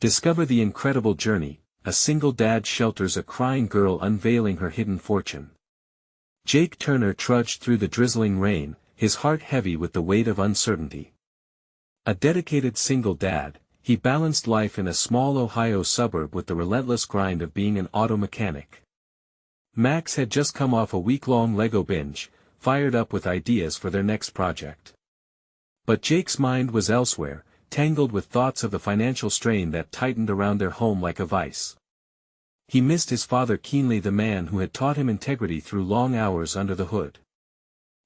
Discover the incredible journey: a single dad shelters a crying girl unveiling her hidden fortune. Jake Turner trudged through the drizzling rain, his heart heavy with the weight of uncertainty. A dedicated single dad, he balanced life in a small Ohio suburb with the relentless grind of being an auto mechanic. Max had just come off a week-long Lego binge, fired up with ideas for their next project. But Jake's mind was elsewhere, tangled with thoughts of the financial strain that tightened around their home like a vice. He missed his father keenly, the man who had taught him integrity through long hours under the hood.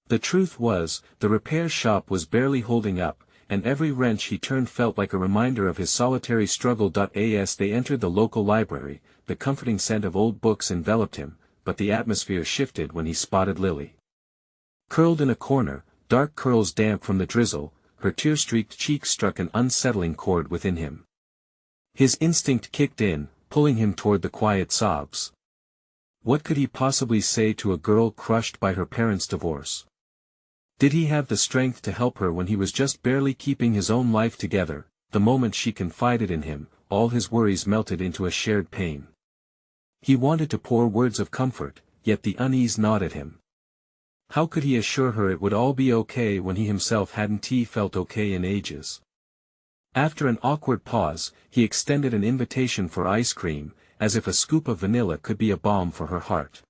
The truth was, the repair shop was barely holding up, and every wrench he turned felt like a reminder of his solitary struggle. As they entered the local library, the comforting scent of old books enveloped him, but the atmosphere shifted when he spotted Lily. Curled in a corner, dark curls damp from the drizzle, her tear-streaked cheek struck an unsettling chord within him. His instinct kicked in, pulling him toward the quiet sobs. What could he possibly say to a girl crushed by her parents' divorce? Did he have the strength to help her when he was just barely keeping his own life together? The moment she confided in him, all his worries melted into a shared pain. He wanted to pour words of comfort, yet the unease gnawed at him. How could he assure her it would all be okay when he himself hadn't felt okay in ages? After an awkward pause, he extended an invitation for ice cream, as if a scoop of vanilla could be a balm for her heart.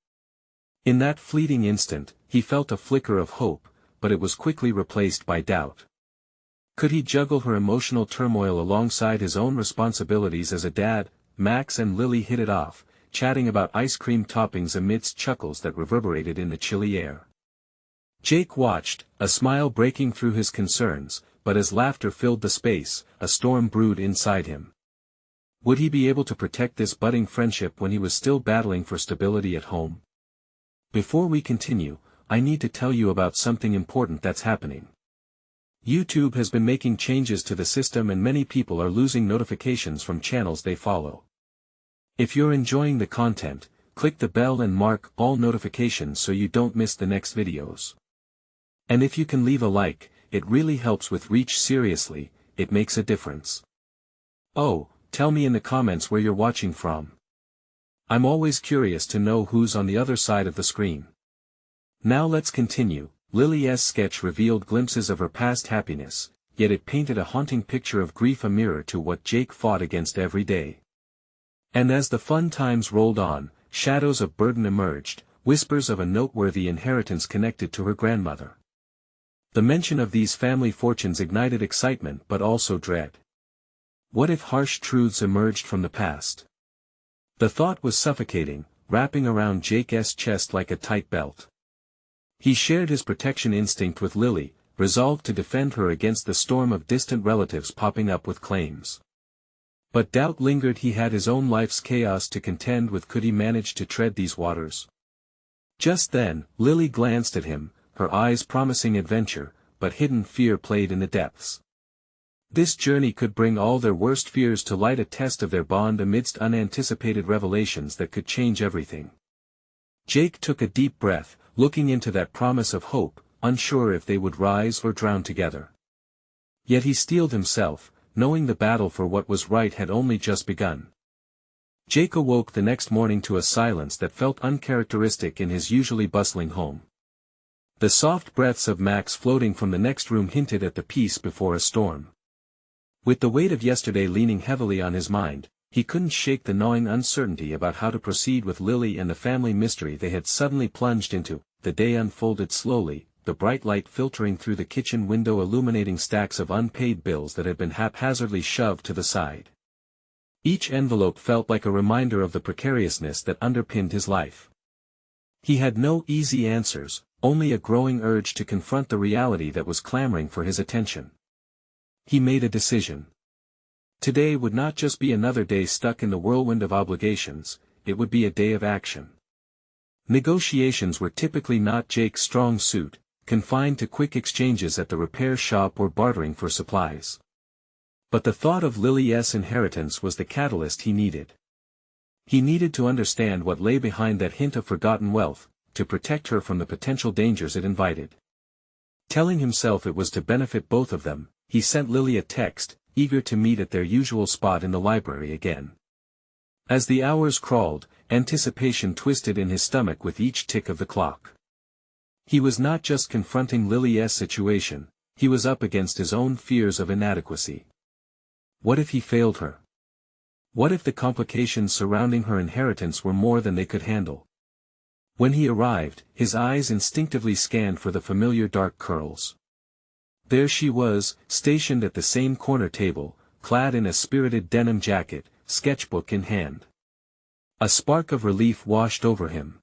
In that fleeting instant, he felt a flicker of hope, but it was quickly replaced by doubt. Could he juggle her emotional turmoil alongside his own responsibilities as a dad? Max and Lily hit it off, chatting about ice cream toppings amidst chuckles that reverberated in the chilly air. Jake watched, a smile breaking through his concerns, but as laughter filled the space, a storm brewed inside him. Would he be able to protect this budding friendship when he was still battling for stability at home? Before we continue, I need to tell you about something important that's happening. YouTube has been making changes to the system and many people are losing notifications from channels they follow. If you're enjoying the content, click the bell and mark all notifications so you don't miss the next videos. And if you can leave a like, it really helps with reach. Seriously, it makes a difference. Oh, tell me in the comments where you're watching from. I'm always curious to know who's on the other side of the screen. Now let's continue. Lily's sketch revealed glimpses of her past happiness, yet it painted a haunting picture of grief, a mirror to what Jake fought against every day. And as the fun times rolled on, shadows of burden emerged, whispers of a noteworthy inheritance connected to her grandmother. The mention of these family fortunes ignited excitement but also dread. What if harsh truths emerged from the past? The thought was suffocating, wrapping around Jake's chest like a tight belt. He shared his protection instinct with Lily, resolved to defend her against the storm of distant relatives popping up with claims. But doubt lingered. He had his own life's chaos to contend with. Could he manage to tread these waters? Just then, Lily glanced at him, her eyes promising adventure, but hidden fear played in the depths. This journey could bring all their worst fears to light, a test of their bond amidst unanticipated revelations that could change everything. Jake took a deep breath, looking into that promise of hope, unsure if they would rise or drown together. Yet he steeled himself, knowing the battle for what was right had only just begun. Jake awoke the next morning to a silence that felt uncharacteristic in his usually bustling home. The soft breaths of Max floating from the next room hinted at the peace before a storm. With the weight of yesterday leaning heavily on his mind, he couldn't shake the gnawing uncertainty about how to proceed with Lily and the family mystery they had suddenly plunged into. The day unfolded slowly, the bright light filtering through the kitchen window illuminating stacks of unpaid bills that had been haphazardly shoved to the side. Each envelope felt like a reminder of the precariousness that underpinned his life. He had no easy answers, only a growing urge to confront the reality that was clamoring for his attention. He made a decision. Today would not just be another day stuck in the whirlwind of obligations, it would be a day of action. Negotiations were typically not Jake's strong suit, confined to quick exchanges at the repair shop or bartering for supplies. But the thought of Lily's inheritance was the catalyst he needed. He needed to understand what lay behind that hint of forgotten wealth, to protect her from the potential dangers it invited. Telling himself it was to benefit both of them, he sent Lily a text, eager to meet at their usual spot in the library again. As the hours crawled, anticipation twisted in his stomach with each tick of the clock. He was not just confronting Lily's situation, he was up against his own fears of inadequacy. What if he failed her? What if the complications surrounding her inheritance were more than they could handle? When he arrived, his eyes instinctively scanned for the familiar dark curls. There she was, stationed at the same corner table, clad in a spirited denim jacket, sketchbook in hand. A spark of relief washed over him.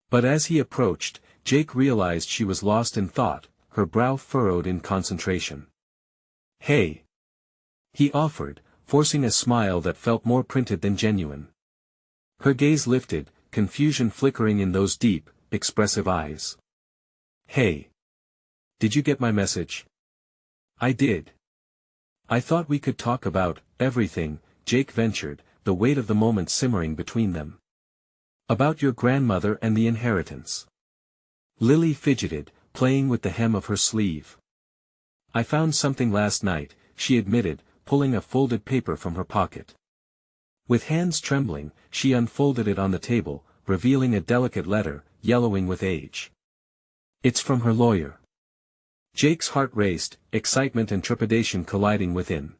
But as he approached, Jake realized she was lost in thought, her brow furrowed in concentration. "Hey!" he offered, forcing a smile that felt more printed than genuine. Her gaze lifted, confusion flickering in those deep, expressive eyes. "Hey! Did you get my message?" "I did. I thought we could talk about everything," Jake ventured, the weight of the moment simmering between them. "About your grandmother and the inheritance." Lily fidgeted, playing with the hem of her sleeve. "I found something last night," she admitted, pulling a folded paper from her pocket. With hands trembling, she unfolded it on the table, revealing a delicate letter, yellowing with age. "It's from her lawyer." Jake's heart raced, excitement and trepidation colliding within.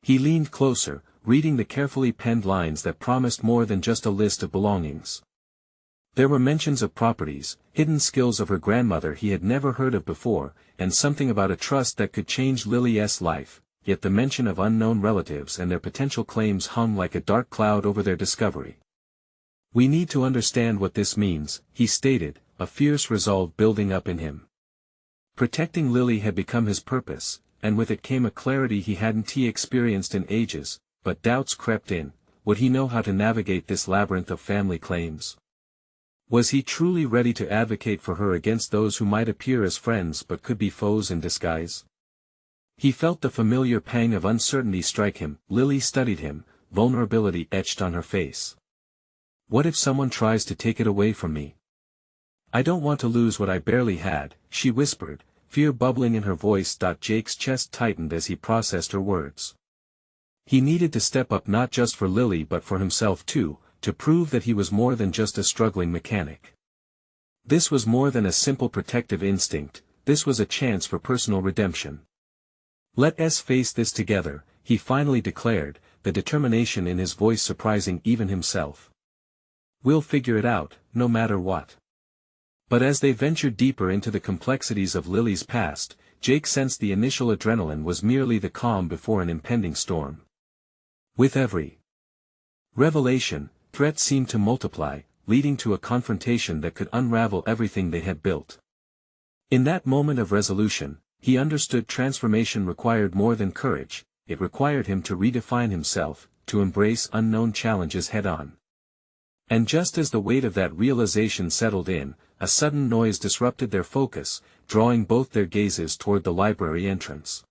He leaned closer, reading the carefully penned lines that promised more than just a list of belongings. There were mentions of properties, hidden skills of her grandmother he had never heard of before, and something about a trust that could change Lily's life, yet the mention of unknown relatives and their potential claims hung like a dark cloud over their discovery. "We need to understand what this means," he stated, a fierce resolve building up in him. Protecting Lily had become his purpose, and with it came a clarity he hadn't experienced in ages, but doubts crept in. Would he know how to navigate this labyrinth of family claims? Was he truly ready to advocate for her against those who might appear as friends but could be foes in disguise? He felt the familiar pang of uncertainty strike him. Lily studied him, vulnerability etched on her face. "What if someone tries to take it away from me? I don't want to lose what I barely had," she whispered, fear bubbling in her voice. Jake's chest tightened as he processed her words. He needed to step up not just for Lily but for himself too, to prove that he was more than just a struggling mechanic. This was more than a simple protective instinct, this was a chance for personal redemption. "Let us face this together," he finally declared, the determination in his voice surprising even himself. "We'll figure it out, no matter what." But as they ventured deeper into the complexities of Lily's past, Jake sensed the initial adrenaline was merely the calm before an impending storm. With every revelation, threats seemed to multiply, leading to a confrontation that could unravel everything they had built. In that moment of resolution, he understood transformation required more than courage, it required him to redefine himself, to embrace unknown challenges head-on. And just as the weight of that realization settled in, a sudden noise disrupted their focus, drawing both their gazes toward the library entrance.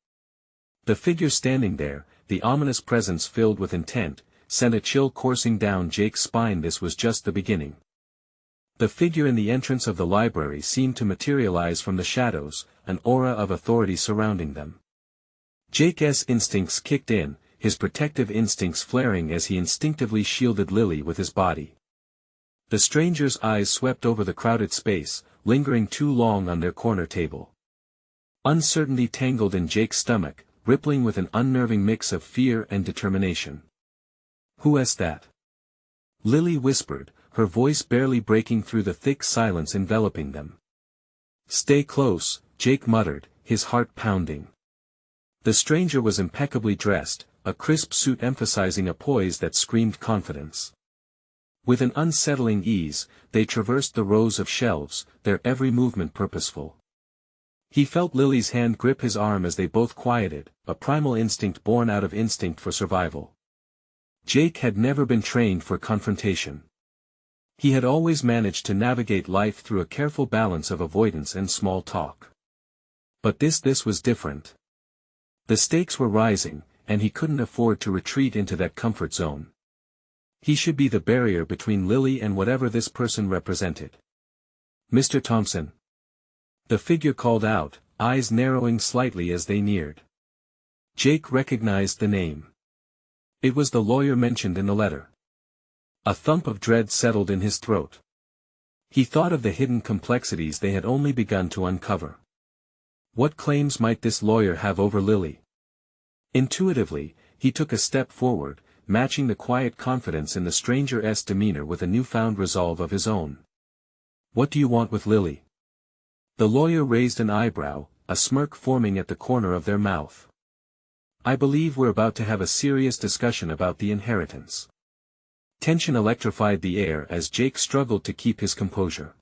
The figure standing there, the ominous presence filled with intent, sent a chill coursing down Jake's spine. This was just the beginning. The figure in the entrance of the library seemed to materialize from the shadows, an aura of authority surrounding them. Jake's instincts kicked in, his protective instincts flaring as he instinctively shielded Lily with his body. The stranger's eyes swept over the crowded space, lingering too long on their corner table. Uncertainty tangled in Jake's stomach, rippling with an unnerving mix of fear and determination. "Who is that?" Lily whispered, her voice barely breaking through the thick silence enveloping them. "Stay close," Jake muttered, his heart pounding. The stranger was impeccably dressed, a crisp suit emphasizing a poise that screamed confidence. With an unsettling ease, they traversed the rows of shelves, their every movement purposeful. He felt Lily's hand grip his arm as they both quieted, a primal instinct born out of instinct for survival. Jake had never been trained for confrontation. He had always managed to navigate life through a careful balance of avoidance and small talk. But this was different. The stakes were rising, and he couldn't afford to retreat into that comfort zone. He should be the barrier between Lily and whatever this person represented. "Mr. Thompson." The figure called out, eyes narrowing slightly as they neared. Jake recognized the name. It was the lawyer mentioned in the letter. A thump of dread settled in his throat. He thought of the hidden complexities they had only begun to uncover. What claims might this lawyer have over Lily? Intuitively, he took a step forward, matching the quiet confidence in the stranger's demeanor with a newfound resolve of his own. What do you want with Lily? The lawyer raised an eyebrow, a smirk forming at the corner of their mouth. I believe we're about to have a serious discussion about the inheritance. Tension electrified the air as Jake struggled to keep his composure.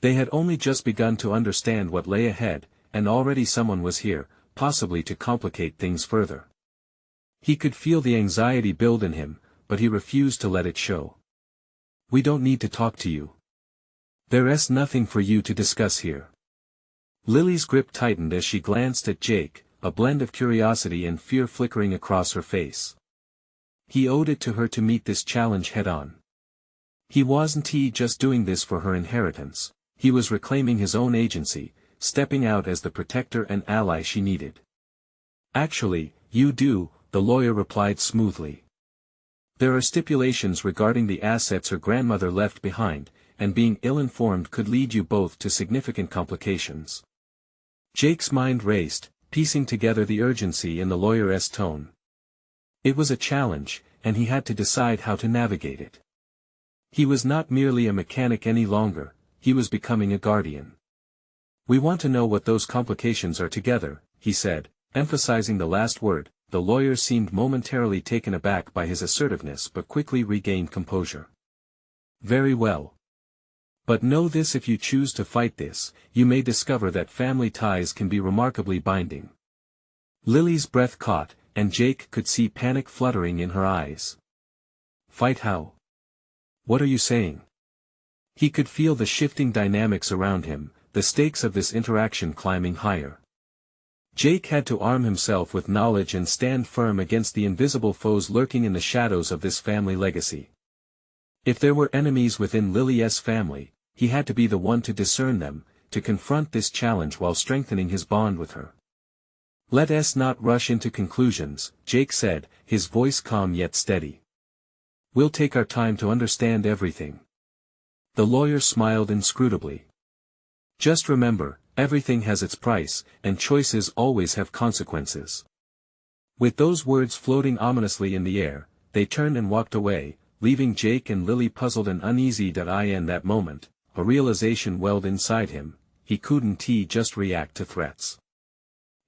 They had only just begun to understand what lay ahead, and already someone was here, possibly to complicate things further. He could feel the anxiety build in him, but he refused to let it show. We don't need to talk to you. There's nothing for you to discuss here. Lily's grip tightened as she glanced at Jake, a blend of curiosity and fear flickering across her face. He owed it to her to meet this challenge head-on. He wasn't just doing this for her inheritance, he was reclaiming his own agency, stepping out as the protector and ally she needed. Actually, you do, the lawyer replied smoothly. There are stipulations regarding the assets her grandmother left behind, and being ill-informed could lead you both to significant complications. Jake's mind raced, piecing together the urgency in the lawyer's tone. It was a challenge, and he had to decide how to navigate it. He was not merely a mechanic any longer, he was becoming a guardian. We want to know what those complications are together, he said, emphasizing the last word. The lawyer seemed momentarily taken aback by his assertiveness but quickly regained composure. Very well. But know this: if you choose to fight this, you may discover that family ties can be remarkably binding. Lily's breath caught, and Jake could see panic fluttering in her eyes. Fight how? What are you saying? He could feel the shifting dynamics around him, the stakes of this interaction climbing higher. Jake had to arm himself with knowledge and stand firm against the invisible foes lurking in the shadows of this family legacy. If there were enemies within Lily's family, he had to be the one to discern them, to confront this challenge while strengthening his bond with her. Let us not rush into conclusions, Jake said, his voice calm yet steady. We'll take our time to understand everything. The lawyer smiled inscrutably. Just remember, everything has its price, and choices always have consequences. With those words floating ominously in the air, they turned and walked away, leaving Jake and Lily puzzled and uneasy. In that moment, a realization welled inside him: he couldn't just react to threats.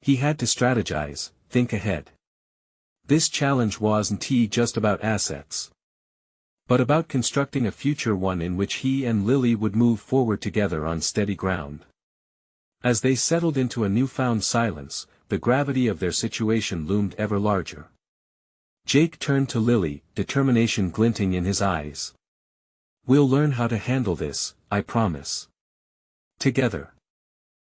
He had to strategize, think ahead. This challenge wasn't just about assets, but about constructing a future, one in which he and Lily would move forward together on steady ground. As they settled into a newfound silence, the gravity of their situation loomed ever larger. Jake turned to Lily, determination glinting in his eyes. We'll learn how to handle this, I promise. Together.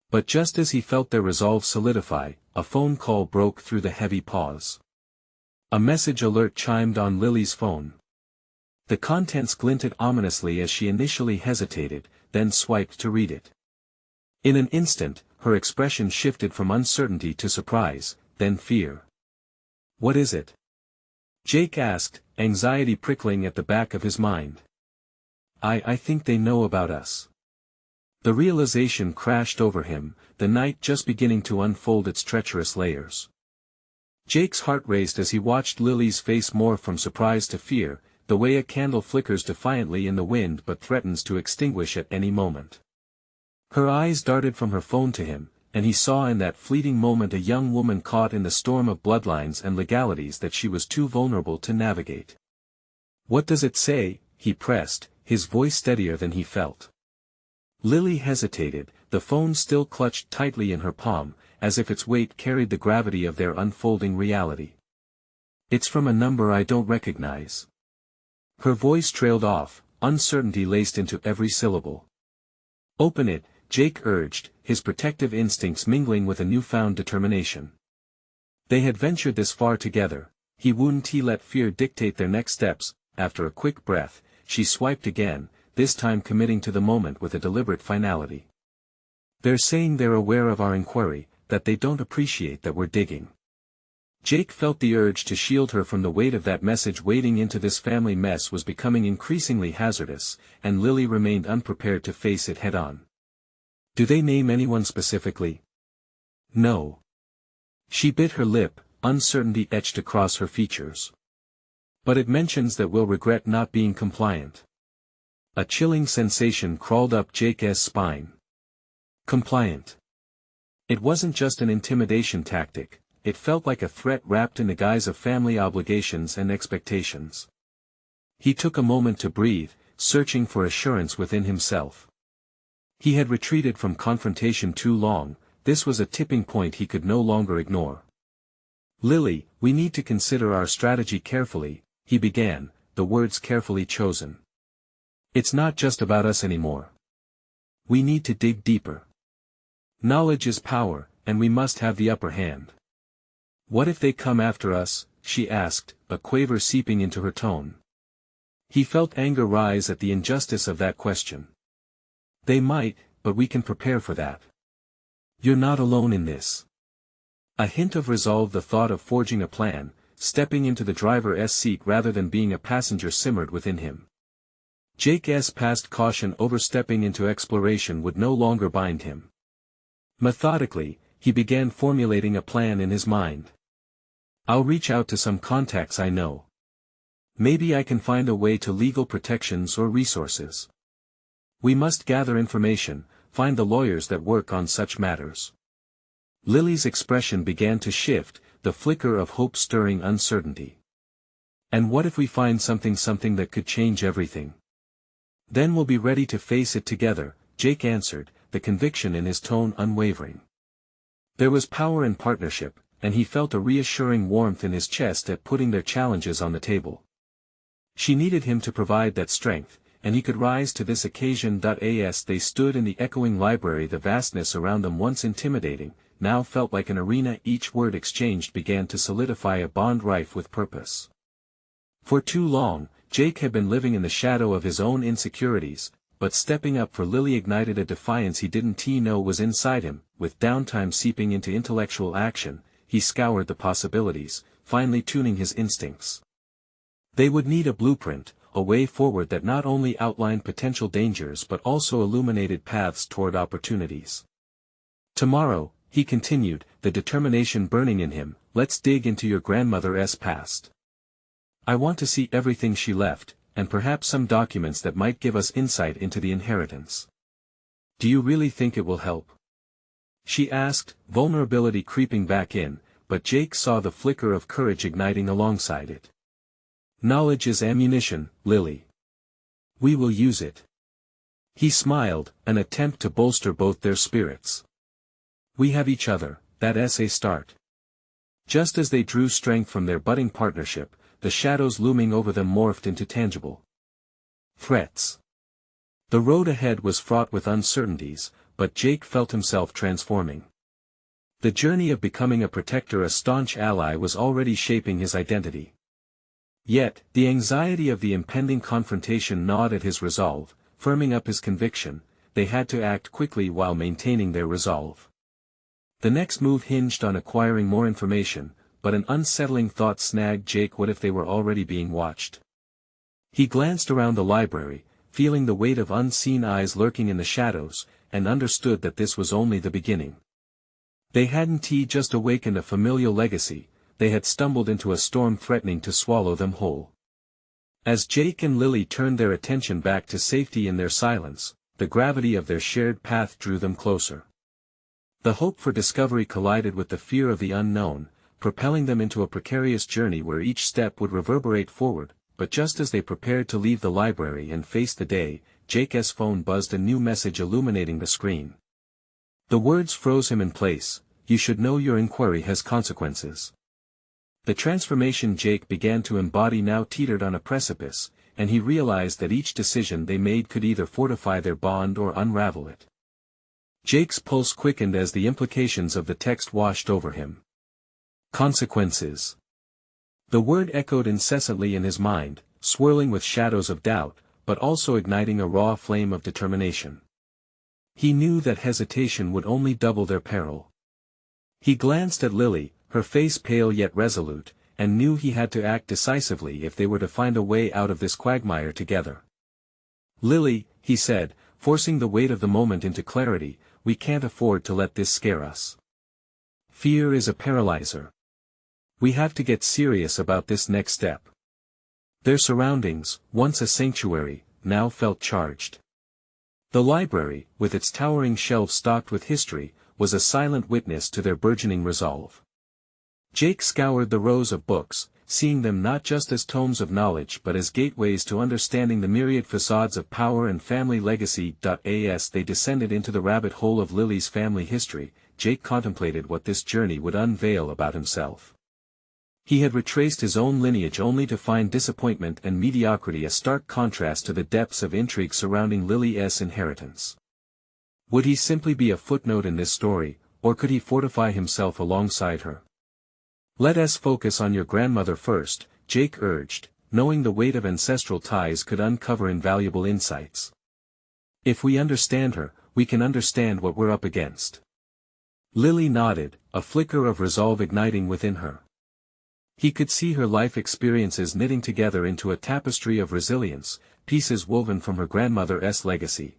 But just as he felt their resolve solidify, a phone call broke through the heavy pause. A message alert chimed on Lily's phone. The contents glinted ominously as she initially hesitated, then swiped to read it. In an instant, her expression shifted from uncertainty to surprise, then fear. What is it? Jake asked, anxiety prickling at the back of his mind. I think they know about us. The realization crashed over him, the night just beginning to unfold its treacherous layers. Jake's heart raced as he watched Lily's face morph from surprise to fear, the way a candle flickers defiantly in the wind but threatens to extinguish at any moment. Her eyes darted from her phone to him, and he saw in that fleeting moment a young woman caught in the storm of bloodlines and legalities that she was too vulnerable to navigate. What does it say? He pressed, his voice steadier than he felt. Lily hesitated, the phone still clutched tightly in her palm, as if its weight carried the gravity of their unfolding reality. It's from a number I don't recognize. Her voice trailed off, uncertainty laced into every syllable. Open it, Jake urged, his protective instincts mingling with a newfound determination. They had ventured this far together, he wouldn't let fear dictate their next steps. After a quick breath, she swiped again, this time committing to the moment with a deliberate finality. They're saying they're aware of our inquiry, that they don't appreciate that we're digging. Jake felt the urge to shield her from the weight of that message. Wading into this family mess was becoming increasingly hazardous, and Lily remained unprepared to face it head-on. Do they name anyone specifically? No. She bit her lip, uncertainty etched across her features. But it mentions that we'll regret not being compliant. A chilling sensation crawled up Jake's spine. Compliant. It wasn't just an intimidation tactic, it felt like a threat wrapped in the guise of family obligations and expectations. He took a moment to breathe, searching for assurance within himself. He had retreated from confrontation too long, this was a tipping point he could no longer ignore. Lily, we need to consider our strategy carefully, he began, the words carefully chosen. It's not just about us anymore. We need to dig deeper. Knowledge is power, and we must have the upper hand. What if they come after us? She asked, a quaver seeping into her tone. He felt anger rise at the injustice of that question. They might, but we can prepare for that. You're not alone in this. A hint of resolve, the thought of forging a plan, stepping into the driver's seat rather than being a passenger, simmered within him. Jake's past caution overstepping into exploration would no longer bind him. Methodically, he began formulating a plan in his mind. I'll reach out to some contacts I know. Maybe I can find a way to legal protections or resources. We must gather information, find the lawyers that work on such matters. Lily's expression began to shift, the flicker of hope stirring uncertainty. And what if we find something that could change everything? Then we'll be ready to face it together, Jake answered, the conviction in his tone unwavering. There was power in partnership, and he felt a reassuring warmth in his chest at putting their challenges on the table. She needed him to provide that strength, and he could rise to this occasion. As they stood in the echoing library, the vastness around them, once intimidating, now felt like an arena. Each word exchanged began to solidify a bond rife with purpose. For too long, Jake had been living in the shadow of his own insecurities, but stepping up for Lily ignited a defiance he didn't know was inside him. With downtime seeping into intellectual action, he scoured the possibilities, finally tuning his instincts. They would need a blueprint, a way forward that not only outlined potential dangers but also illuminated paths toward opportunities. Tomorrow, he continued, the determination burning in him, let's dig into your grandmother's past. I want to see everything she left, and perhaps some documents that might give us insight into the inheritance. Do you really think it will help? She asked, vulnerability creeping back in, but Jake saw the flicker of courage igniting alongside it. Knowledge is ammunition, Lily. We will use it. He smiled, an attempt to bolster both their spirits. We have each other, that's a start. Just as they drew strength from their budding partnership, the shadows looming over them morphed into tangible threats. The road ahead was fraught with uncertainties, but Jake felt himself transforming. The journey of becoming a protector, a staunch ally, was already shaping his identity. Yet, the anxiety of the impending confrontation gnawed at his resolve, firming up his conviction. They had to act quickly while maintaining their resolve. The next move hinged on acquiring more information, but an unsettling thought snagged Jake. What if they were already being watched? He glanced around the library, feeling the weight of unseen eyes lurking in the shadows, and understood that this was only the beginning. They hadn't just awakened a familial legacy, they had stumbled into a storm threatening to swallow them whole. As Jake and Lily turned their attention back to safety in their silence, the gravity of their shared path drew them closer. The hope for discovery collided with the fear of the unknown, propelling them into a precarious journey where each step would reverberate forward. But just as they prepared to leave the library and face the day, Jake's phone buzzed, a new message illuminating the screen. The words froze him in place, you should know your inquiry has consequences. The transformation Jake began to embody now teetered on a precipice, and he realized that each decision they made could either fortify their bond or unravel it. Jake's pulse quickened as the implications of the text washed over him. Consequences. The word echoed incessantly in his mind, swirling with shadows of doubt, but also igniting a raw flame of determination. He knew that hesitation would only double their peril. He glanced at Lily, her face pale yet resolute, and knew he had to act decisively if they were to find a way out of this quagmire together. "Lily," he said, forcing the weight of the moment into clarity, "we can't afford to let this scare us. Fear is a paralyzer. We have to get serious about this next step." Their surroundings, once a sanctuary, now felt charged. The library, with its towering shelves stocked with history, was a silent witness to their burgeoning resolve. Jake scoured the rows of books, seeing them not just as tomes of knowledge but as gateways to understanding the myriad facades of power and family legacy. As they descended into the rabbit hole of Lily's family history, Jake contemplated what this journey would unveil about himself. He had retraced his own lineage only to find disappointment and mediocrity a stark contrast to the depths of intrigue surrounding Lily's inheritance. Would he simply be a footnote in this story, or could he fortify himself alongside her? "Let us focus on your grandmother first," Jake urged, knowing the weight of ancestral ties could uncover invaluable insights. "If we understand her, we can understand what we're up against." Lily nodded, a flicker of resolve igniting within her. He could see her life experiences knitting together into a tapestry of resilience, pieces woven from her grandmother's legacy.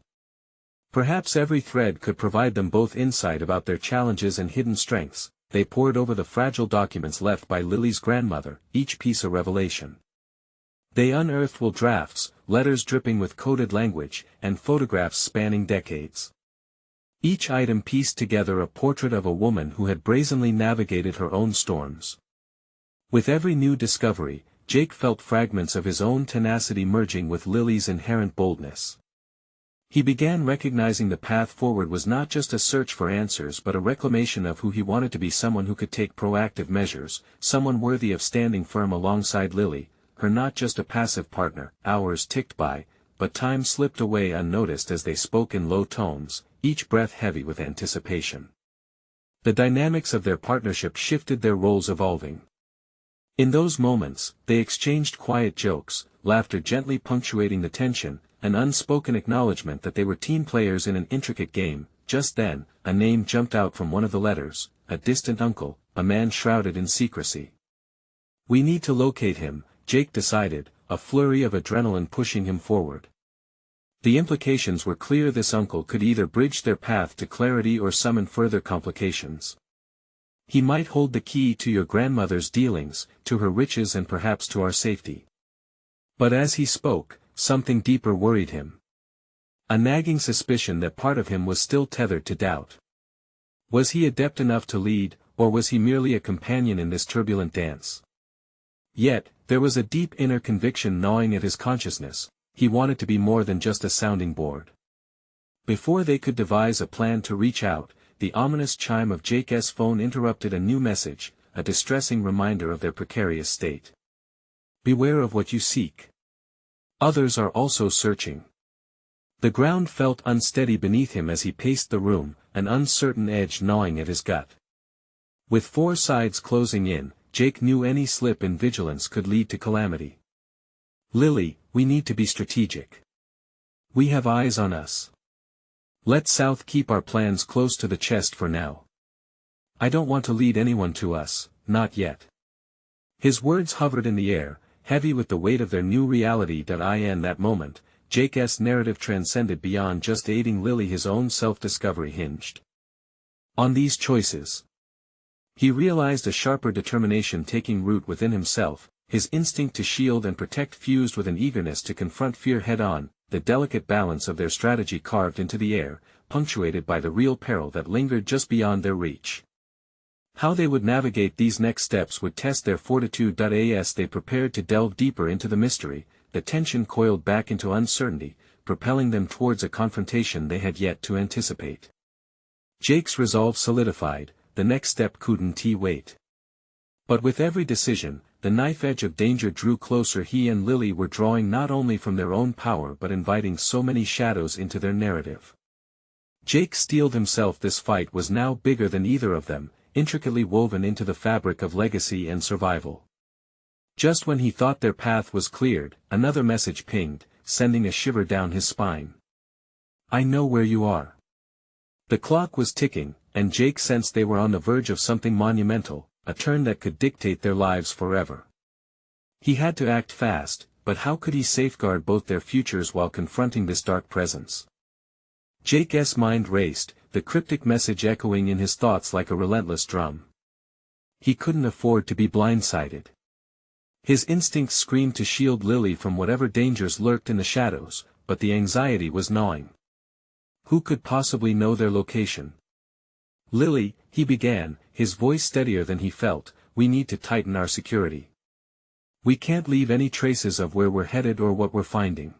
Perhaps every thread could provide them both insight about their challenges and hidden strengths. They pored over the fragile documents left by Lily's grandmother, each piece a revelation. They unearthed will drafts, letters dripping with coded language, and photographs spanning decades. Each item pieced together a portrait of a woman who had brazenly navigated her own storms. With every new discovery, Jake felt fragments of his own tenacity merging with Lily's inherent boldness. He began recognizing the path forward was not just a search for answers but a reclamation of who he wanted to be, someone who could take proactive measures, someone worthy of standing firm alongside Lily, her not just a passive partner. Hours ticked by, but time slipped away unnoticed as they spoke in low tones, each breath heavy with anticipation. The dynamics of their partnership shifted, their roles evolving. In those moments, they exchanged quiet jokes, laughter gently punctuating the tension, an unspoken acknowledgement that they were team players in an intricate game. Just then, a name jumped out from one of the letters, a distant uncle, a man shrouded in secrecy. "We need to locate him," Jake decided, a flurry of adrenaline pushing him forward. The implications were clear. This uncle could either bridge their path to clarity or summon further complications. "He might hold the key to your grandmother's dealings, to her riches and perhaps to our safety." But as he spoke, something deeper worried him. A nagging suspicion that part of him was still tethered to doubt. Was he adept enough to lead, or was he merely a companion in this turbulent dance? Yet, there was a deep inner conviction gnawing at his consciousness: he wanted to be more than just a sounding board. Before they could devise a plan to reach out, the ominous chime of Jake's phone interrupted a new message, a distressing reminder of their precarious state. "Beware of what you seek. Others are also searching." The ground felt unsteady beneath him as he paced the room, an uncertain edge gnawing at his gut. With four sides closing in, Jake knew any slip in vigilance could lead to calamity. "Lily, we need to be strategic. We have eyes on us. Let South keep our plans close to the chest for now. I don't want to lead anyone to us, not yet." His words hovered in the air, heavy with the weight of their new reality. In that moment, Jake's narrative transcended beyond just aiding Lily. His own self-discovery hinged on these choices. He realized a sharper determination taking root within himself, his instinct to shield and protect fused with an eagerness to confront fear head-on, the delicate balance of their strategy carved into the air, punctuated by the real peril that lingered just beyond their reach. How they would navigate these next steps would test their fortitude. As they prepared to delve deeper into the mystery, the tension coiled back into uncertainty, propelling them towards a confrontation they had yet to anticipate. Jake's resolve solidified, the next step couldn't wait. But with every decision, the knife edge of danger drew closer. He and Lily were drawing not only from their own power but inviting so many shadows into their narrative. Jake steeled himself. This fight was now bigger than either of them, intricately woven into the fabric of legacy and survival. Just when he thought their path was cleared, another message pinged, sending a shiver down his spine. "I know where you are." The clock was ticking, and Jake sensed they were on the verge of something monumental, a turn that could dictate their lives forever. He had to act fast, but how could he safeguard both their futures while confronting this dark presence? Jake's mind raced, the cryptic message echoing in his thoughts like a relentless drum. He couldn't afford to be blindsided. His instincts screamed to shield Lily from whatever dangers lurked in the shadows, but the anxiety was gnawing. Who could possibly know their location? Lily, he began, his voice steadier than he felt, we need to tighten our security. We can't leave any traces of where we're headed or what we're finding.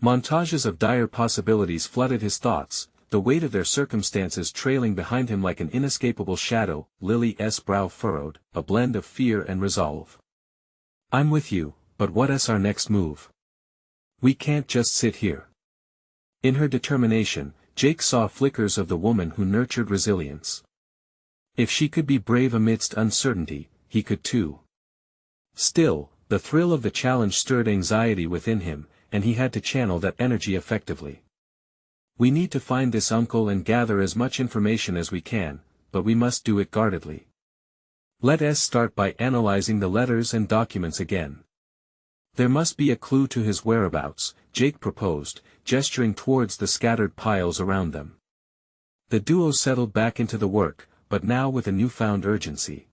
Montages of dire possibilities flooded his thoughts, the weight of their circumstances trailing behind him like an inescapable shadow. Lily's brow furrowed, a blend of fear and resolve. I'm with you, but what's our next move? We can't just sit here. In her determination, Jake saw flickers of the woman who nurtured resilience. If she could be brave amidst uncertainty, he could too. Still, the thrill of the challenge stirred anxiety within him, and he had to channel that energy effectively. We need to find this uncle and gather as much information as we can, but we must do it guardedly. Let's start by analyzing the letters and documents again. There must be a clue to his whereabouts, Jake proposed, gesturing towards the scattered piles around them. The duo settled back into the work, but now with a newfound urgency.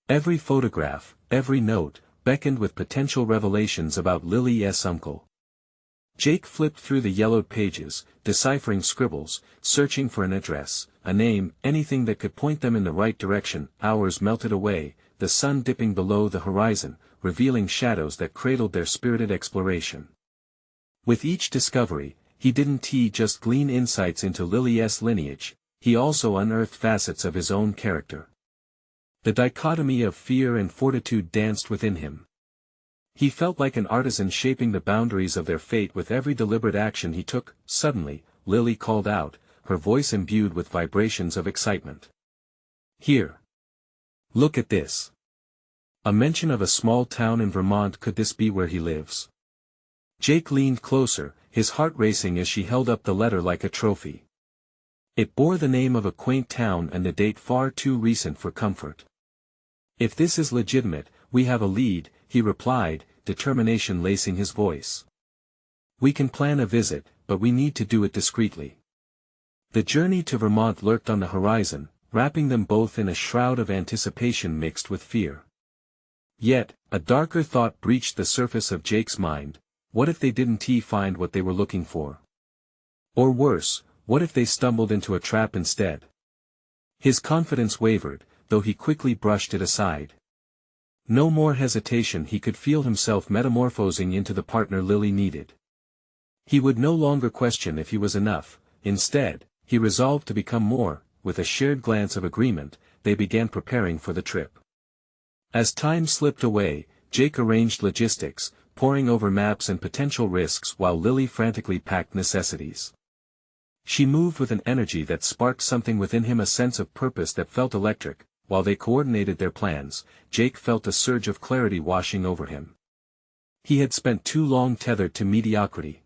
Every photograph, every note, beckoned with potential revelations about Lily's uncle. Jake flipped through the yellowed pages, deciphering scribbles, searching for an address, a name, anything that could point them in the right direction. Hours melted away, the sun dipping below the horizon, revealing shadows that cradled their spirited exploration. With each discovery, he didn't just glean insights into Lily's lineage, he also unearthed facets of his own character. The dichotomy of fear and fortitude danced within him. He felt like an artisan shaping the boundaries of their fate with every deliberate action he took. Suddenly, Lily called out, her voice imbued with vibrations of excitement. Here. Look at this. A mention of a small town in Vermont. Could this be where he lives? Jake leaned closer, his heart racing as she held up the letter like a trophy. It bore the name of a quaint town and the date far too recent for comfort. If this is legitimate, we have a lead, he replied, determination lacing his voice. We can plan a visit, but we need to do it discreetly. The journey to Vermont lurked on the horizon, wrapping them both in a shroud of anticipation mixed with fear. Yet, a darker thought breached the surface of Jake's mind. What if they didn't find what they were looking for? Or worse, what if they stumbled into a trap instead? His confidence wavered, though he quickly brushed it aside. No more hesitation, he could feel himself metamorphosing into the partner Lily needed. He would no longer question if he was enough, instead, he resolved to become more. With a shared glance of agreement, they began preparing for the trip. As time slipped away, Jake arranged logistics, poring over maps and potential risks while Lily frantically packed necessities. She moved with an energy that sparked something within him, a sense of purpose that felt electric. While they coordinated their plans, Jake felt a surge of clarity washing over him. He had spent too long tethered to mediocrity.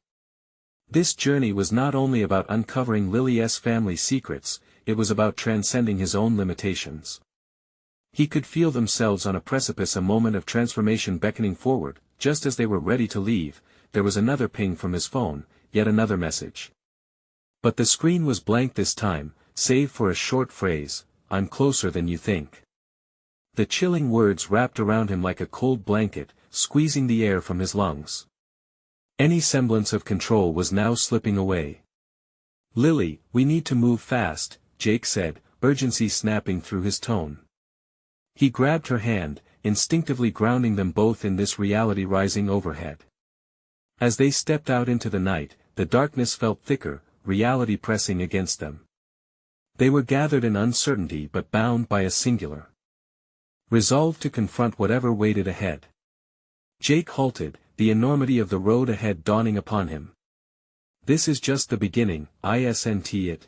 This journey was not only about uncovering Lily's family secrets, it was about transcending his own limitations. He could feel themselves on a precipice, a moment of transformation beckoning forward. Just as they were ready to leave, there was another ping from his phone, yet another message. But the screen was blank this time, save for a short phrase, "I'm closer than you think." The chilling words wrapped around him like a cold blanket, squeezing the air from his lungs. Any semblance of control was now slipping away. "Lily, we need to move fast," Jake said, urgency snapping through his tone. He grabbed her hand, instinctively grounding them both in this reality rising overhead. As they stepped out into the night, the darkness felt thicker, reality pressing against them. They were gathered in uncertainty but bound by a singular resolve to confront whatever waited ahead. Jake halted, the enormity of the road ahead dawning upon him. This is just the beginning, isn't it?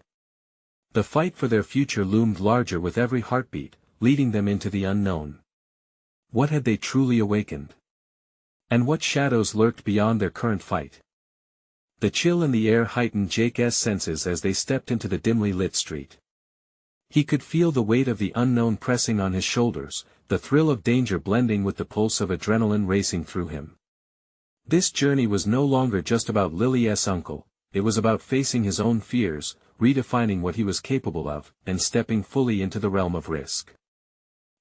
The fight for their future loomed larger with every heartbeat, leading them into the unknown. What had they truly awakened? And what shadows lurked beyond their current fight? The chill in the air heightened Jake's senses as they stepped into the dimly lit street. He could feel the weight of the unknown pressing on his shoulders, the thrill of danger blending with the pulse of adrenaline racing through him. This journey was no longer just about Lily's uncle, it was about facing his own fears, redefining what he was capable of, and stepping fully into the realm of risk.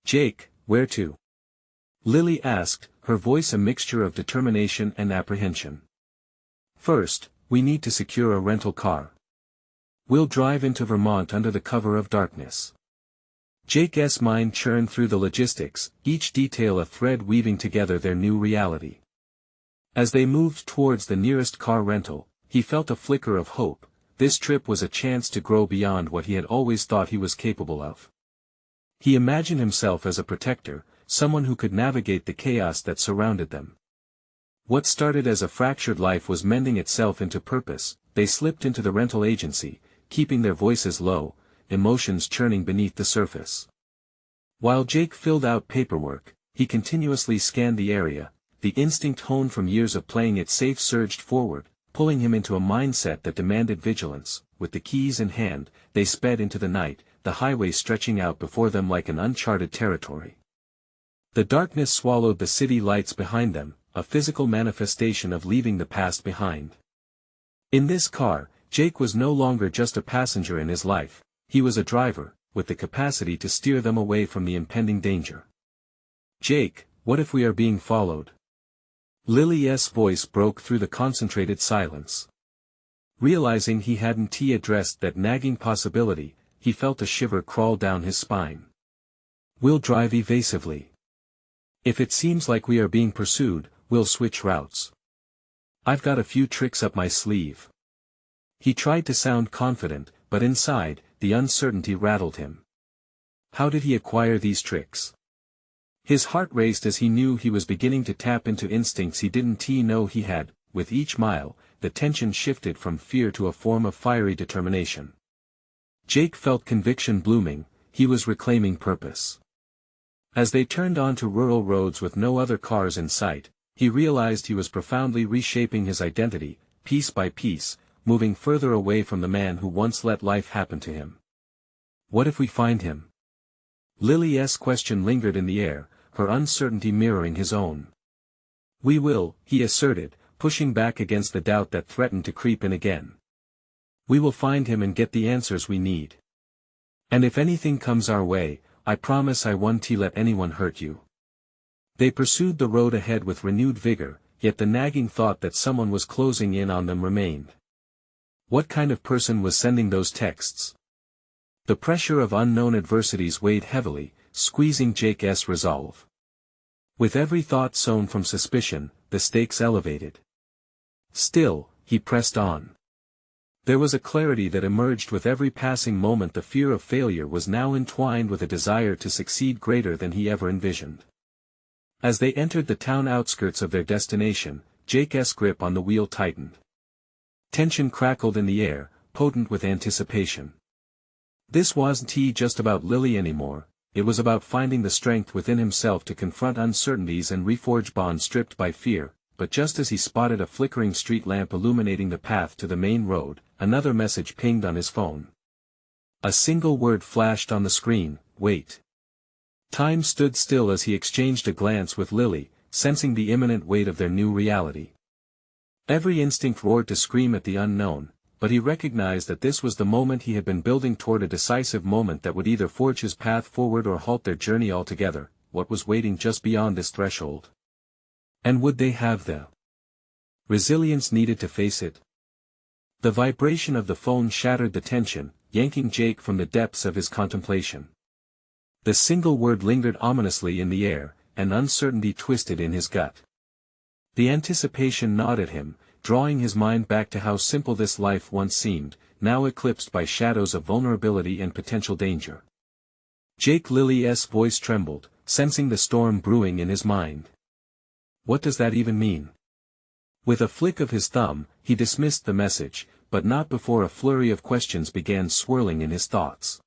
"Jake, where to?" Lily asked, her voice a mixture of determination and apprehension. "First, we need to secure a rental car. We'll drive into Vermont under the cover of darkness." Jake's mind churned through the logistics, each detail a thread weaving together their new reality. As they moved towards the nearest car rental, he felt a flicker of hope. This trip was a chance to grow beyond what he had always thought he was capable of. He imagined himself as a protector, someone who could navigate the chaos that surrounded them. What started as a fractured life was mending itself into purpose. They slipped into the rental agency, keeping their voices low, emotions churning beneath the surface. While Jake filled out paperwork, he continuously scanned the area. The instinct honed from years of playing it safe surged forward, pulling him into a mindset that demanded vigilance. With the keys in hand, they sped into the night, the highway stretching out before them like an uncharted territory. The darkness swallowed the city lights behind them, a physical manifestation of leaving the past behind. In this car, Jake was no longer just a passenger in his life, he was a driver, with the capacity to steer them away from the impending danger. "Jake, what if we are being followed?" Lily's voice broke through the concentrated silence. Realizing he hadn't addressed that nagging possibility, he felt a shiver crawl down his spine. "We'll drive evasively. If it seems like we are being pursued, we'll switch routes. I've got a few tricks up my sleeve." He tried to sound confident, but inside, the uncertainty rattled him. How did he acquire these tricks? His heart raced as he knew he was beginning to tap into instincts he didn't know he had. With each mile, the tension shifted from fear to a form of fiery determination. Jake felt conviction blooming, he was reclaiming purpose. As they turned onto rural roads with no other cars in sight, he realized he was profoundly reshaping his identity, piece by piece, moving further away from the man who once let life happen to him. "What if we find him?" Lily's question lingered in the air, her uncertainty mirroring his own. "We will," he asserted, pushing back against the doubt that threatened to creep in again. "We will find him and get the answers we need. And if anything comes our way, I promise I won't let anyone hurt you." They pursued the road ahead with renewed vigor, yet the nagging thought that someone was closing in on them remained. What kind of person was sending those texts? The pressure of unknown adversities weighed heavily, squeezing Jake's resolve. With every thought sown from suspicion, the stakes elevated. Still, he pressed on. There was a clarity that emerged with every passing moment. The fear of failure was now entwined with a desire to succeed greater than he ever envisioned. As they entered the town outskirts of their destination, Jake's grip on the wheel tightened. Tension crackled in the air, potent with anticipation. This wasn't just about Lily anymore, it was about finding the strength within himself to confront uncertainties and reforge bonds stripped by fear. But just as he spotted a flickering street lamp illuminating the path to the main road, another message pinged on his phone. A single word flashed on the screen: "Wait." Time stood still as he exchanged a glance with Lily, sensing the imminent weight of their new reality. Every instinct roared to scream at the unknown, but he recognized that this was the moment he had been building toward, a decisive moment that would either forge his path forward or halt their journey altogether. What was waiting just beyond this threshold? And would they have the resilience needed to face it? The vibration of the phone shattered the tension, yanking Jake from the depths of his contemplation. The single word lingered ominously in the air, and uncertainty twisted in his gut. The anticipation gnawed at him, drawing his mind back to how simple this life once seemed, now eclipsed by shadows of vulnerability and potential danger. Jake Lily's voice trembled, sensing the storm brewing in his mind. What does that even mean? With a flick of his thumb, he dismissed the message, but not before a flurry of questions began swirling in his thoughts.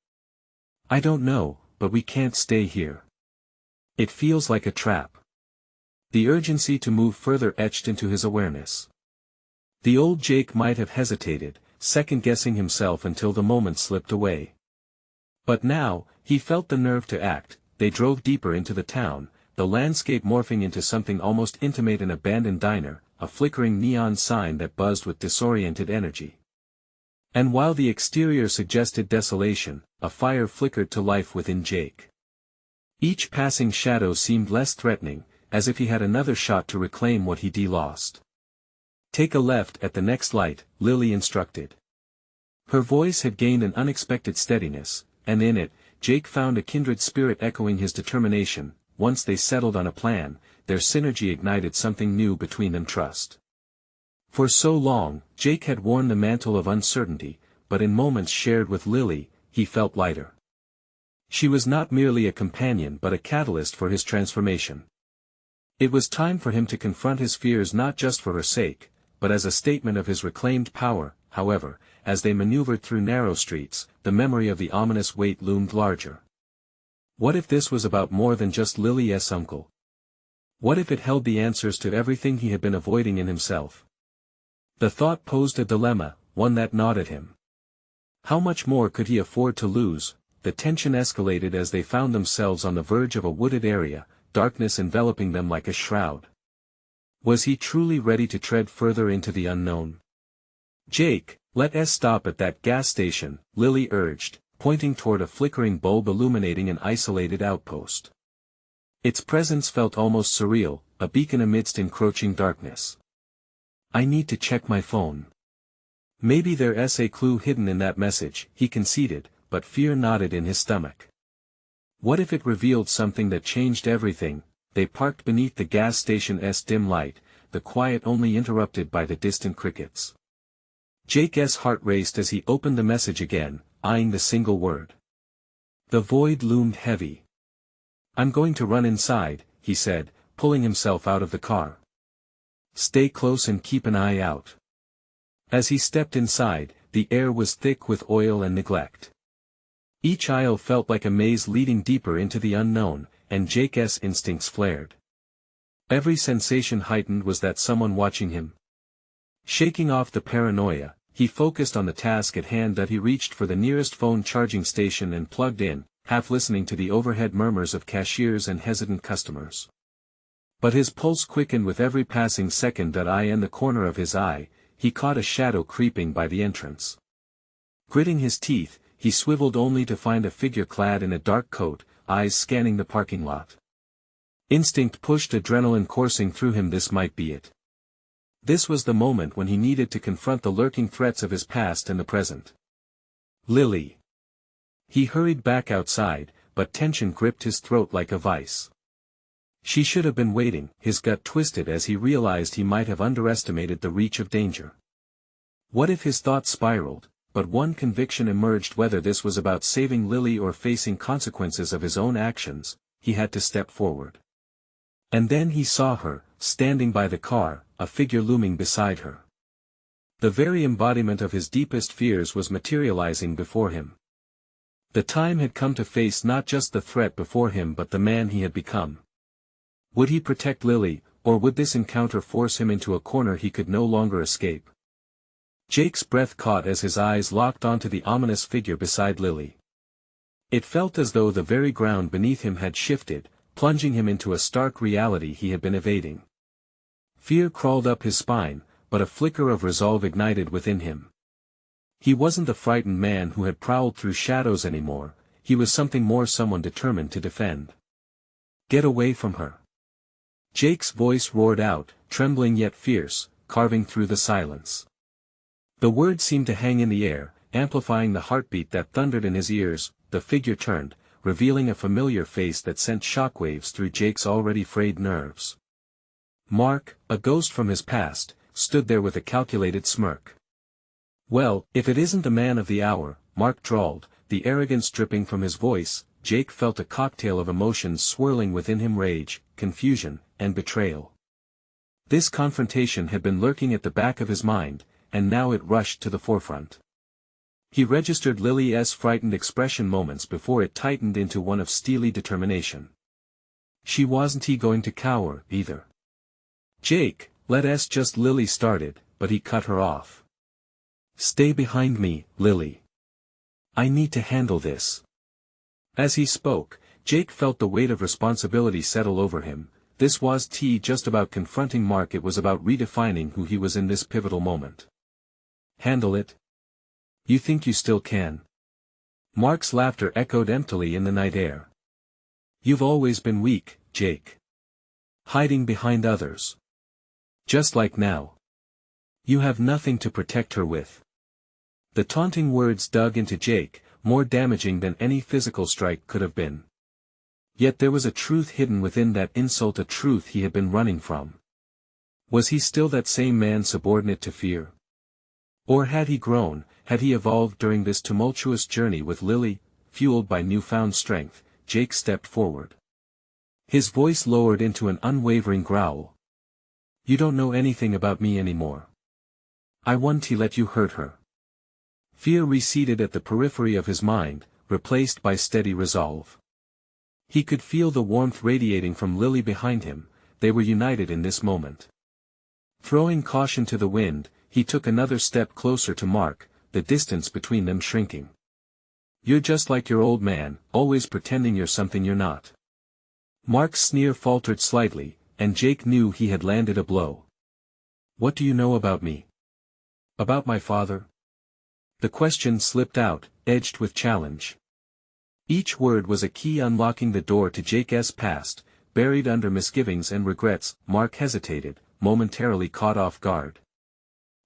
"I don't know, but we can't stay here. It feels like a trap." The urgency to move further etched into his awareness. The old Jake might have hesitated, second-guessing himself until the moment slipped away. But now, he felt the nerve to act. They drove deeper into the town, the landscape morphing into something almost intimate, an abandoned diner, a flickering neon sign that buzzed with disoriented energy. And while the exterior suggested desolation, a fire flickered to life within Jake. Each passing shadow seemed less threatening, as if he had another shot to reclaim what he'd lost. "Take a left at the next light," Lily instructed. Her voice had gained an unexpected steadiness, and in it, Jake found a kindred spirit echoing his determination. Once they settled on a plan, their synergy ignited something new between them: trust. For so long, Jake had worn the mantle of uncertainty, but in moments shared with Lily, he felt lighter. She was not merely a companion but a catalyst for his transformation. It was time for him to confront his fears, not just for her sake, but as a statement of his reclaimed power. However, as they maneuvered through narrow streets, the memory of the ominous weight loomed larger. What if this was about more than just Lily's uncle? What if it held the answers to everything he had been avoiding in himself? The thought posed a dilemma, one that gnawed at him. How much more could he afford to lose? The tension escalated as they found themselves on the verge of a wooded area, darkness enveloping them like a shroud. Was he truly ready to tread further into the unknown? "Jake, let us stop at that gas station," Lily urged, pointing toward a flickering bulb illuminating an isolated outpost. Its presence felt almost surreal, a beacon amidst encroaching darkness. "I need to check my phone." Maybe there's a clue hidden in that message, he conceded, but fear knotted in his stomach. What if it revealed something that changed everything? They parked beneath the gas station's dim light, the quiet only interrupted by the distant crickets. Jake's heart raced as he opened the message again, eyeing the single word. The void loomed heavy. "I'm going to run inside," he said, pulling himself out of the car. "Stay close and keep an eye out." As he stepped inside, the air was thick with oil and neglect. Each aisle felt like a maze leading deeper into the unknown, and Jake's instincts flared. Every sensation heightened. Was that someone watching him? Shaking off the paranoia, he focused on the task at hand. That he reached for the nearest phone charging station and plugged in, half listening to the overhead murmurs of cashiers and hesitant customers. But his pulse quickened with every passing second. That eye in the corner of his eye, he caught a shadow creeping by the entrance. Gritting his teeth, he swiveled only to find a figure clad in a dark coat, eyes scanning the parking lot. Instinct pushed adrenaline coursing through him. This might be it. This was the moment when he needed to confront the lurking threats of his past and the present. Lily. He hurried back outside, but tension gripped his throat like a vice. She should have been waiting. His gut twisted as he realized he might have underestimated the reach of danger. What if his thoughts spiraled? But one conviction emerged: whether this was about saving Lily or facing consequences of his own actions, he had to step forward. And then he saw her, standing by the car, a figure looming beside her. The very embodiment of his deepest fears was materializing before him. The time had come to face not just the threat before him but the man he had become. Would he protect Lily, or would this encounter force him into a corner he could no longer escape? Jake's breath caught as his eyes locked onto the ominous figure beside Lily. It felt as though the very ground beneath him had shifted, plunging him into a stark reality he had been evading. Fear crawled up his spine, but a flicker of resolve ignited within him. He wasn't the frightened man who had prowled through shadows anymore, he was something more, someone determined to defend. "Get away from her!" Jake's voice roared out, trembling yet fierce, carving through the silence. The words seemed to hang in the air, amplifying the heartbeat that thundered in his ears. The figure turned, revealing a familiar face that sent shockwaves through Jake's already frayed nerves. Mark, a ghost from his past, stood there with a calculated smirk. "Well, if it isn't the man of the hour," Mark drawled, the arrogance dripping from his voice. Jake felt a cocktail of emotions swirling within him: rage, confusion, and betrayal. This confrontation had been lurking at the back of his mind, and now it rushed to the forefront. He registered Lily's frightened expression moments before it tightened into one of steely determination. She wasn't going to cower, either. "Jake, let us just," Lily started, but he cut her off. "Stay behind me, Lily. I need to handle this." As he spoke, Jake felt the weight of responsibility settle over him. This wasn't just about confronting Mark, it was about redefining who he was in this pivotal moment. Handle it? You think you still can? Mark's laughter echoed emptily in the night air. You've always been weak, Jake. Hiding behind others. Just like now. You have nothing to protect her with. The taunting words dug into Jake, more damaging than any physical strike could have been. Yet there was a truth hidden within that insult, a truth he had been running from. Was he still that same man subordinate to fear? Or had he grown, had he evolved during this tumultuous journey with Lily? Fueled by newfound strength, Jake stepped forward. His voice lowered into an unwavering growl. You don't know anything about me anymore. I won't let you hurt her. Fear receded at the periphery of his mind, replaced by steady resolve. He could feel the warmth radiating from Lily behind him. They were united in this moment. Throwing caution to the wind, he took another step closer to Mark, the distance between them shrinking. You're just like your old man, always pretending you're something you're not. Mark's sneer faltered slightly, and Jake knew he had landed a blow. What do you know about me? About my father? The question slipped out, edged with challenge. Each word was a key unlocking the door to Jake's past, buried under misgivings and regrets. Mark hesitated, momentarily caught off guard.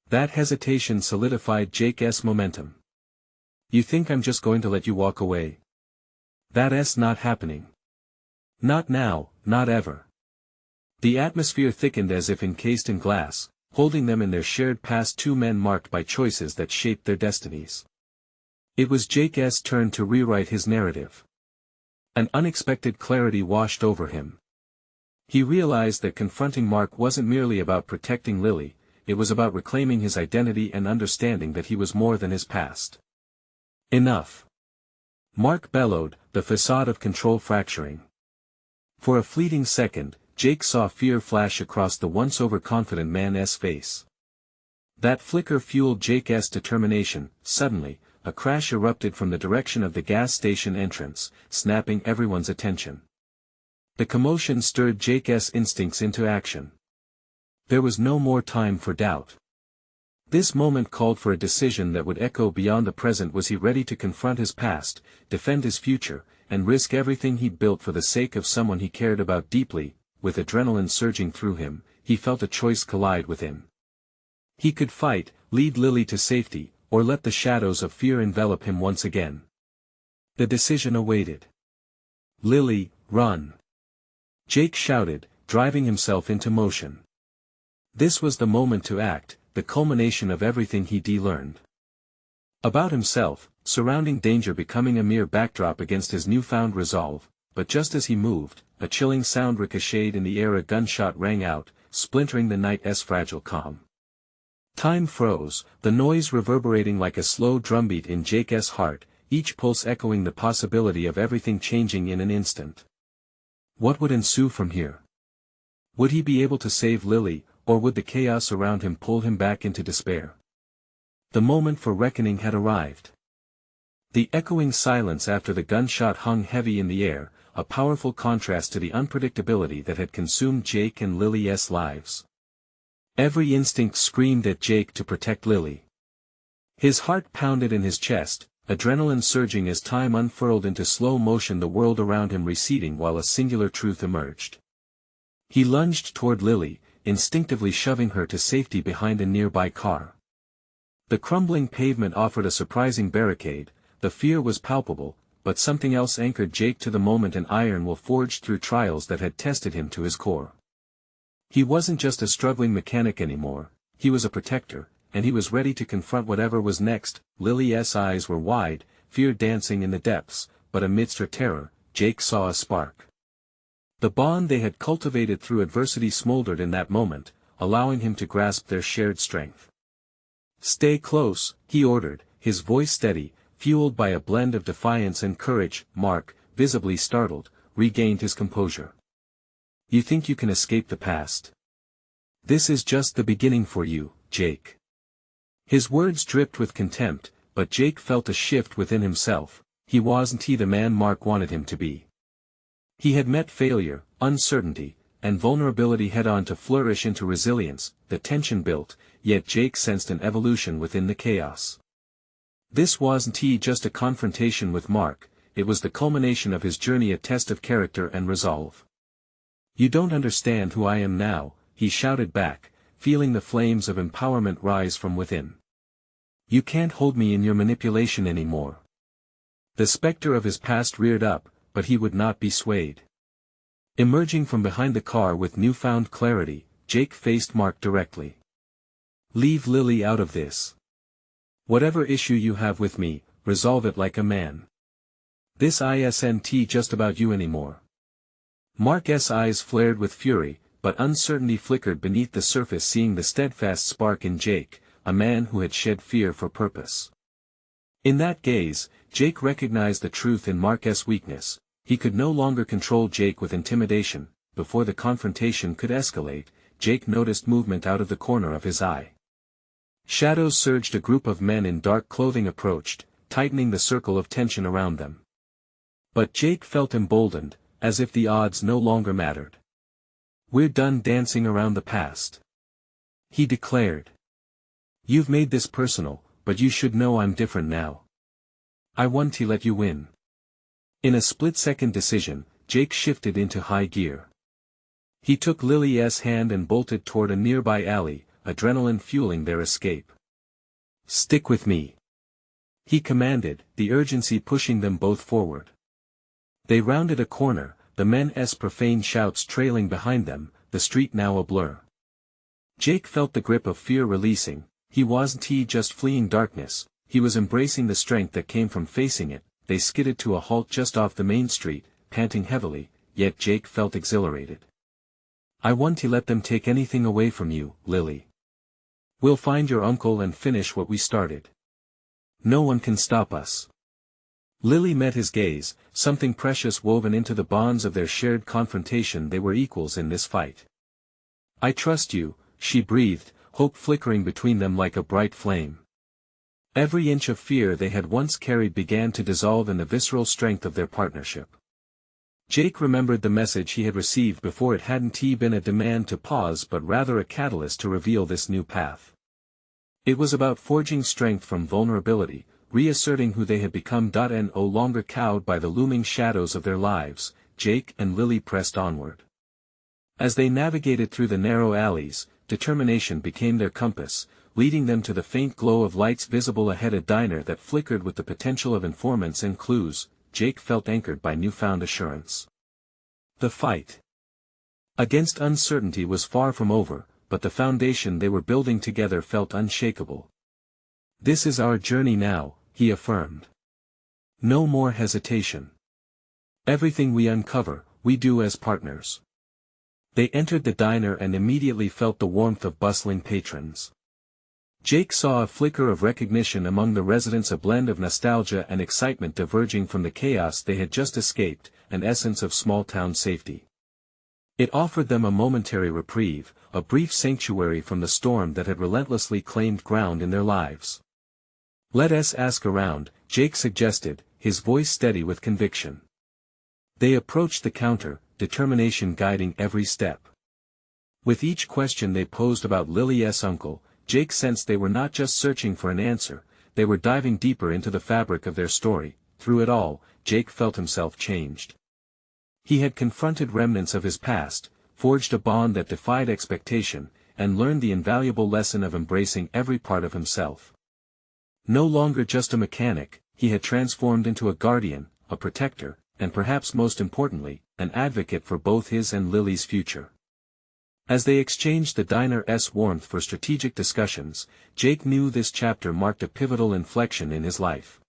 That hesitation solidified Jake's momentum. You think I'm just going to let you walk away? That's not happening. Not now, not ever. The atmosphere thickened as if encased in glass, holding them in their shared past, two men marked by choices that shaped their destinies. It was Jake's turn to rewrite his narrative. An unexpected clarity washed over him. He realized that confronting Mark wasn't merely about protecting Lily, it was about reclaiming his identity and understanding that he was more than his past. Enough. Mark bellowed, the facade of control fracturing. For a fleeting second, Jake saw fear flash across the once overconfident man's face. That flicker fueled Jake's determination. Suddenly, a crash erupted from the direction of the gas station entrance, snapping everyone's attention. The commotion stirred Jake's instincts into action. There was no more time for doubt. This moment called for a decision that would echo beyond the present. Was he ready to confront his past, defend his future, and risk everything he'd built for the sake of someone he cared about deeply? With adrenaline surging through him, he felt a choice collide within. He could fight, lead Lily to safety, or let the shadows of fear envelop him once again. The decision awaited. Lily, run! Jake shouted, driving himself into motion. This was the moment to act, the culmination of everything he'd learned about himself, surrounding danger becoming a mere backdrop against his newfound resolve. But just as he moved, a chilling sound ricocheted in the air. A gunshot rang out, splintering the night's fragile calm. Time froze, the noise reverberating like a slow drumbeat in Jake's heart, each pulse echoing the possibility of everything changing in an instant. What would ensue from here? Would he be able to save Lily, or would the chaos around him pull him back into despair? The moment for reckoning had arrived. The echoing silence after the gunshot hung heavy in the air, a powerful contrast to the unpredictability that had consumed Jake and Lily's lives. Every instinct screamed at Jake to protect Lily. His heart pounded in his chest, adrenaline surging as time unfurled into slow motion, the world around him receding while a singular truth emerged. He lunged toward Lily, instinctively shoving her to safety behind a nearby car. The crumbling pavement offered a surprising barricade. The fear was palpable, but something else anchored Jake to the moment, an iron will forged through trials that had tested him to his core. He wasn't just a struggling mechanic anymore, he was a protector, and he was ready to confront whatever was next. Lily's eyes were wide, fear dancing in the depths, but amidst her terror, Jake saw a spark. The bond they had cultivated through adversity smoldered in that moment, allowing him to grasp their shared strength. Stay close, he ordered, his voice steady, fueled by a blend of defiance and courage. Mark, visibly startled, regained his composure. You think you can escape the past? This is just the beginning for you, Jake. His words dripped with contempt, but Jake felt a shift within himself. Wasn't he the man Mark wanted him to be? He had met failure, uncertainty, and vulnerability head-on to flourish into resilience. The tension built, yet Jake sensed an evolution within the chaos. This wasn't just a confrontation with Mark, it was the culmination of his journey, a test of character and resolve. "You don't understand who I am now," he shouted back, feeling the flames of empowerment rise from within. "You can't hold me in your manipulation anymore." The specter of his past reared up, but he would not be swayed. Emerging from behind the car with newfound clarity, Jake faced Mark directly. "Leave Lily out of this. Whatever issue you have with me, resolve it like a man. This isn't just about you anymore." Mark's eyes flared with fury, but uncertainty flickered beneath the surface, seeing the steadfast spark in Jake, a man who had shed fear for purpose. In that gaze, Jake recognized the truth in Mark's weakness. He could no longer control Jake with intimidation. Before the confrontation could escalate, Jake noticed movement out of the corner of his eye. Shadows surged. A group of men in dark clothing approached, tightening the circle of tension around them. But Jake felt emboldened, as if the odds no longer mattered. "We're done dancing around the past," he declared. "You've made this personal, but you should know I'm different now. I want to let you win." In a split-second decision, Jake shifted into high gear. He took Lily's hand and bolted toward a nearby alley, adrenaline fueling their escape. "Stick with me," he commanded, the urgency pushing them both forward. They rounded a corner, the men's profane shouts trailing behind them, the street now a blur. Jake felt the grip of fear releasing. He wasn't just fleeing darkness, he was embracing the strength that came from facing it. They skidded to a halt just off the main street, panting heavily, yet Jake felt exhilarated. "I want to let them take anything away from you, Lily. We'll find your uncle and finish what we started. No one can stop us." Lily met his gaze, something precious woven into the bonds of their shared confrontation. They were equals in this fight. "I trust you," she breathed, hope flickering between them like a bright flame. Every inch of fear they had once carried began to dissolve in the visceral strength of their partnership. Jake remembered the message he had received before. It hadn't been a demand to pause but rather a catalyst to reveal this new path. It was about forging strength from vulnerability, reasserting who they had become. No longer cowed by the looming shadows of their lives, Jake and Lily pressed onward. As they navigated through the narrow alleys, determination became their compass, leading them to the faint glow of lights visible ahead, a diner that flickered with the potential of informants and clues. Jake felt anchored by newfound assurance. The fight against uncertainty was far from over, but the foundation they were building together felt unshakable. "This is our journey now," he affirmed. "No more hesitation. Everything we uncover, we do as partners." They entered the diner and immediately felt the warmth of bustling patrons. Jake saw a flicker of recognition among the residents, a blend of nostalgia and excitement diverging from the chaos they had just escaped, an essence of small-town safety. It offered them a momentary reprieve, a brief sanctuary from the storm that had relentlessly claimed ground in their lives. "Let us ask around," Jake suggested, his voice steady with conviction. They approached the counter, determination guiding every step. With each question they posed about Lily's uncle, Jake sensed they were not just searching for an answer, they were diving deeper into the fabric of their story. Through it all, Jake felt himself changed. He had confronted remnants of his past, forged a bond that defied expectation, and learned the invaluable lesson of embracing every part of himself. No longer just a mechanic, he had transformed into a guardian, a protector, and perhaps most importantly, an advocate for both his and Lily's future. As they exchanged the diner's warmth for strategic discussions, Jake knew this chapter marked a pivotal inflection in his life.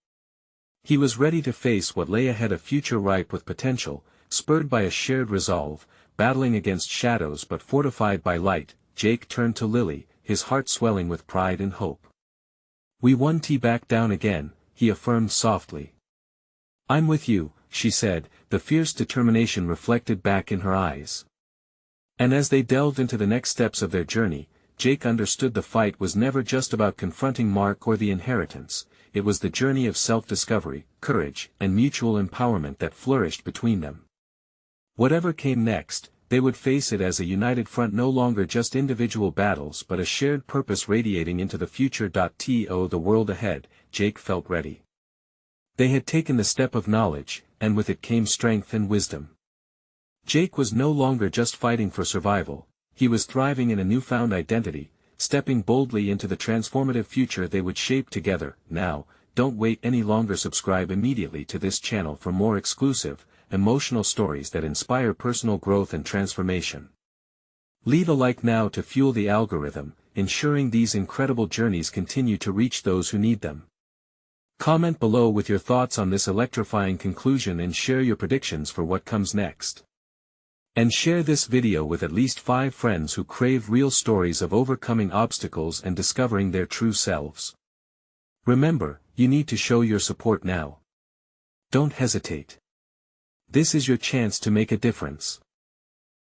He was ready to face what lay ahead, a future ripe with potential, spurred by a shared resolve, battling against shadows but fortified by light. Jake turned to Lily, his heart swelling with pride and hope. "We won back down again," he affirmed softly. "I'm with you," she said, the fierce determination reflected back in her eyes. And as they delved into the next steps of their journey, Jake understood the fight was never just about confronting Mark or the inheritance, it was the journey of self-discovery, courage, and mutual empowerment that flourished between them. Whatever came next, they would face it as a united front, no longer just individual battles but a shared purpose radiating into the future. The world ahead, Jake felt ready. They had taken the step of knowledge, and with it came strength and wisdom. Jake was no longer just fighting for survival, he was thriving in a newfound identity, stepping boldly into the transformative future they would shape together. Now, don't wait any longer. Subscribe immediately to this channel for more exclusive, emotional stories that inspire personal growth and transformation. Leave a like now to fuel the algorithm, ensuring these incredible journeys continue to reach those who need them. Comment below with your thoughts on this electrifying conclusion and share your predictions for what comes next. And share this video with at least 5 friends who crave real stories of overcoming obstacles and discovering their true selves. Remember, you need to show your support now. Don't hesitate. This is your chance to make a difference.